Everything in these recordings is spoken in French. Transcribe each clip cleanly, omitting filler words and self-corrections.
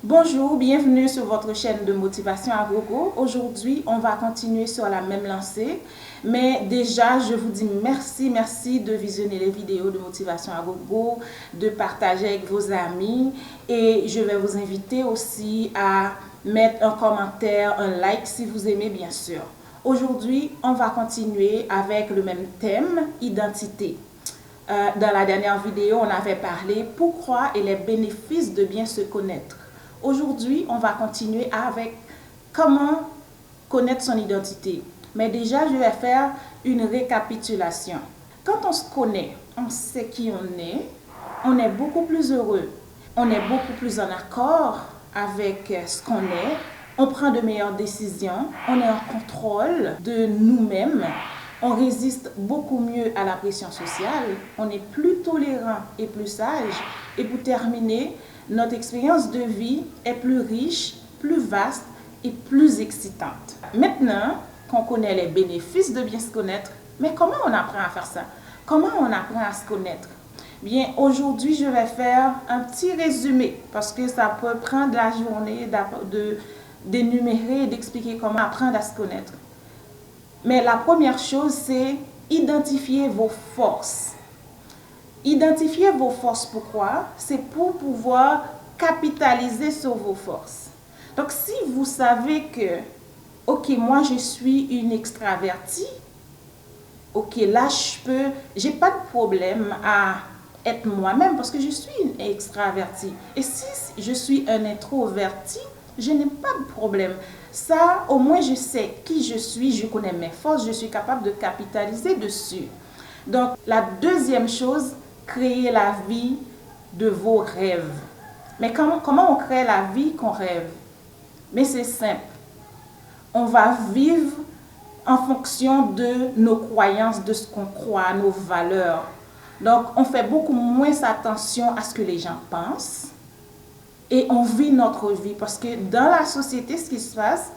Bonjour, bienvenue sur votre chaîne de motivation à gogo. Aujourd'hui, on va continuer sur la même lancée. Mais déjà, je vous dis merci de visionner les vidéos de motivation à gogo, de partager avec vos amis. Et je vais vous inviter aussi à mettre un commentaire, un like si vous aimez bien sûr. Aujourd'hui, on va continuer avec le même thème, identité. Dans la dernière vidéo, on avait parlé pourquoi et les bénéfices de bien se connaître. Aujourd'hui, on va continuer avec comment connaître son identité. Mais déjà, je vais faire une récapitulation. Quand on se connaît, on sait qui on est beaucoup plus heureux, on est beaucoup plus en accord avec ce qu'on est, on prend de meilleures décisions, on est en contrôle de nous-mêmes, on résiste beaucoup mieux à la pression sociale, on est plus tolérant et plus sage. Et pour terminer, notre expérience de vie est plus riche, plus vaste et plus excitante. Maintenant qu'on connaît les bénéfices de bien se connaître, mais comment on apprend à faire ça? Comment on apprend à se connaître? Bien, aujourd'hui, je vais faire un petit résumé parce que ça peut prendre la journée d'énumérer et d'expliquer comment apprendre à se connaître. Mais la première chose, c'est identifier vos forces. Identifier vos forces, pourquoi? C'est pour pouvoir capitaliser sur vos forces. Donc, si vous savez que, ok, moi je suis une extravertie, ok, là j'ai pas de problème à être moi-même parce que je suis une extravertie. Et si je suis un introverti, je n'ai pas de problème. Ça, au moins, je sais qui je suis, je connais mes forces, je suis capable de capitaliser dessus. Donc, la deuxième chose, créer la vie de vos rêves. Mais comment on crée la vie qu'on rêve? Mais c'est simple. On va vivre en fonction de nos croyances, de ce qu'on croit, nos valeurs. Donc, on fait beaucoup moins attention à ce que les gens pensent et on vit notre vie. Parce que dans la société, ce qui se passe,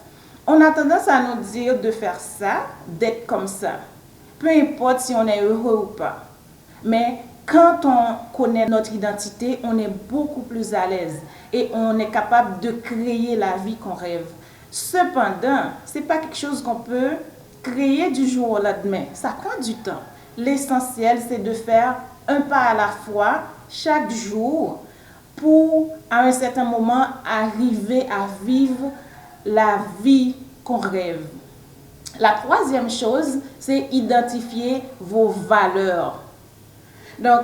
on a tendance à nous dire de faire ça, d'être comme ça. Peu importe si on est heureux ou pas. Mais quand on connaît notre identité, on est beaucoup plus à l'aise et on est capable de créer la vie qu'on rêve. Cependant, ce n'est pas quelque chose qu'on peut créer du jour au lendemain. Ça prend du temps. L'essentiel, c'est de faire un pas à la fois, chaque jour, pour, à un certain moment, arriver à vivre la vie qu'on rêve. La troisième chose, c'est identifier vos valeurs. Donc,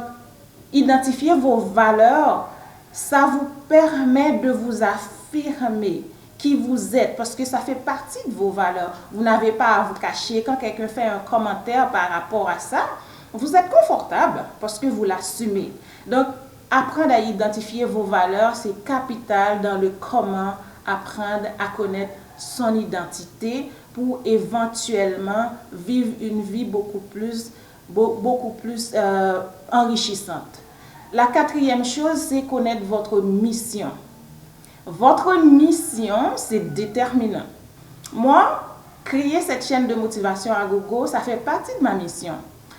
identifier vos valeurs, ça vous permet de vous affirmer qui vous êtes parce que ça fait partie de vos valeurs. Vous n'avez pas à vous cacher. Quand quelqu'un fait un commentaire par rapport à ça, vous êtes confortable parce que vous l'assumez. Donc, apprendre à identifier vos valeurs, c'est capital dans le comment apprendre à connaître son identité pour éventuellement vivre une vie beaucoup plus enrichissante. La quatrième chose, c'est connaître votre mission. Votre mission, c'est déterminant. Moi, créer cette chaîne de motivation à gogo, ça fait partie de ma mission.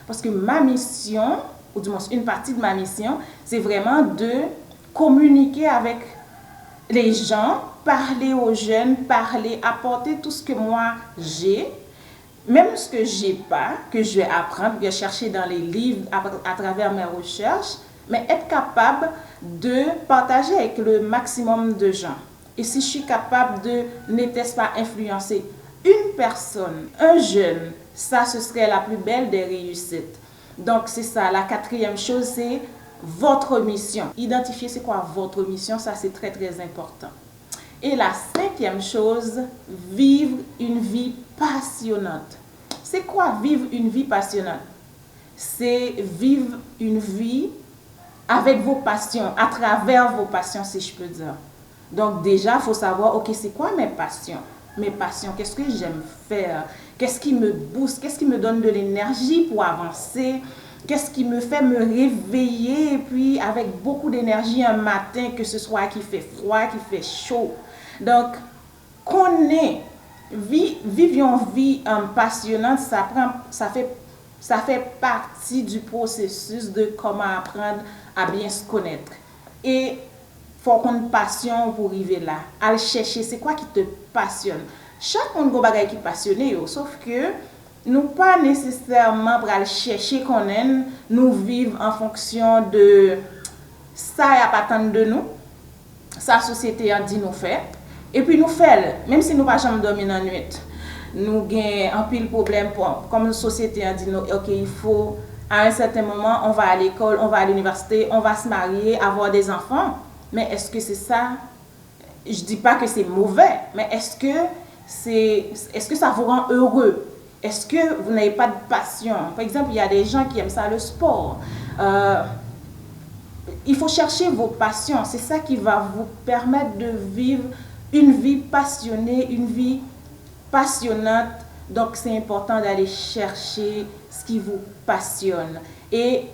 Parce que ma mission, ou du moins une partie de ma mission, c'est vraiment de communiquer avec les gens, parler aux jeunes, apporter tout ce que moi j'ai, même ce que j'ai pas, que je vais apprendre, que je vais chercher dans les livres à travers mes recherches, mais être capable de partager avec le maximum de gens. Et si je suis capable de, n'était-ce pas, influencer une personne, un jeune, ça, ce serait la plus belle des réussites. Donc, c'est ça. La quatrième chose, c'est votre mission. Identifier c'est quoi votre mission, ça, c'est très, très important. Et la cinquième chose, vivre une vie passionnante. C'est quoi vivre une vie passionnante? C'est vivre une vie avec vos passions, à travers vos passions, si je peux dire. Donc déjà, il faut savoir, ok, c'est quoi mes passions? Mes passions, qu'est-ce que j'aime faire? Qu'est-ce qui me booste? Qu'est-ce qui me donne de l'énergie pour avancer? Qu'est-ce qui me fait me réveiller et puis avec beaucoup d'énergie un matin, que ce soit qu'il fait froid, qu'il fait chaud. Donc, vivions vie passionnante, ça fait partie du processus de comment apprendre à bien se connaître. Et il faut qu'on ait une passion pour arriver là. Aller chercher, c'est quoi qui te passionne. Chaque monde a des choses qui passionné, sauf que nous pas nécessairement pour aller chercher qu'on aime, nous vivre en fonction de ça y a pas tant de nous, sa société a dit nous faire, et puis nous faire, même si nous pas jamais dormir dans la nuit, nous avons un pile problème comme la société a dit nous, ok, il faut à un certain moment, on va à l'école, on va à l'université, on va se marier, avoir des enfants. Mais est-ce que c'est ça? Je dis pas que c'est mauvais, mais est-ce que ça vous rend heureux? Est-ce que vous n'avez pas de passion? Par exemple, il y a des gens qui aiment ça, le sport. Il faut chercher vos passions. C'est ça qui va vous permettre de vivre une vie passionnée, une vie passionnante. Donc, c'est important d'aller chercher ce qui vous passionne. Et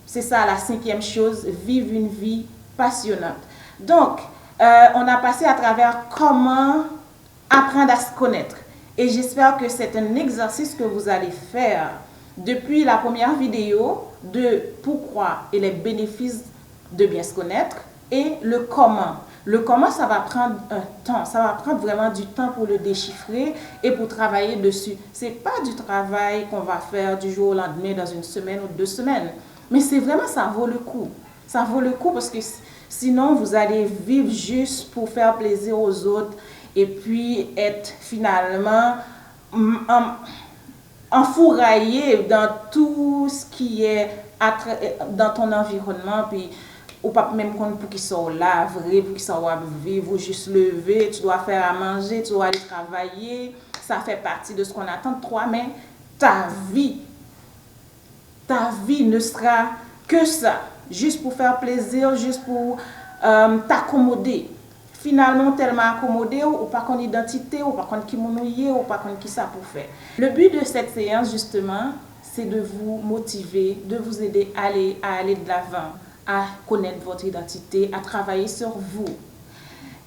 c'est ça la 5e chose, vivre une vie passionnante. Donc, on a passé à travers comment apprendre à se connaître. Et j'espère que c'est un exercice que vous allez faire depuis la première vidéo de pourquoi et les bénéfices de bien se connaître et le comment. Le comment, ça va prendre un temps, ça va prendre vraiment du temps pour le déchiffrer et pour travailler dessus. Ce n'est pas du travail qu'on va faire du jour au lendemain dans une semaine ou 2 semaines. Mais c'est vraiment, ça vaut le coup. Ça vaut le coup parce que sinon, vous allez vivre juste pour faire plaisir aux autres et puis être finalement enfouraillé dans tout ce qui est dans ton environnement. Puis, ou pas même compte pour qu'ils soient là, vrai, pour qu'ils soient vivre, ou juste lever, tu dois faire à manger, tu dois aller travailler. Ça fait partie de ce qu'on attend de toi, mais ta vie ne sera que ça, juste pour faire plaisir, juste pour t'accommoder. Finalement, tellement accommodé, ou pas qu'on identité, ou pas qu'on qui monouillé, ou pas qu'on qui ça pour faire. Le but de cette séance, justement, c'est de vous motiver, de vous aider à aller de l'avant, à connaître votre identité, à travailler sur vous.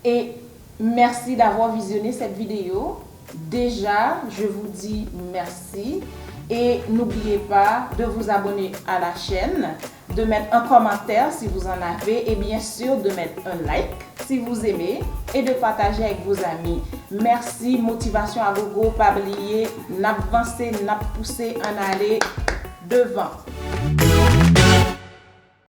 Et merci d'avoir visionné cette vidéo. Déjà, je vous dis merci. Et n'oubliez pas de vous abonner à la chaîne, de mettre un commentaire si vous en avez et bien sûr de mettre un like si vous aimez et de partager avec vos amis. Merci, motivation à gogo, pas oublier, n'a avancer, n'a pousser en aller devant.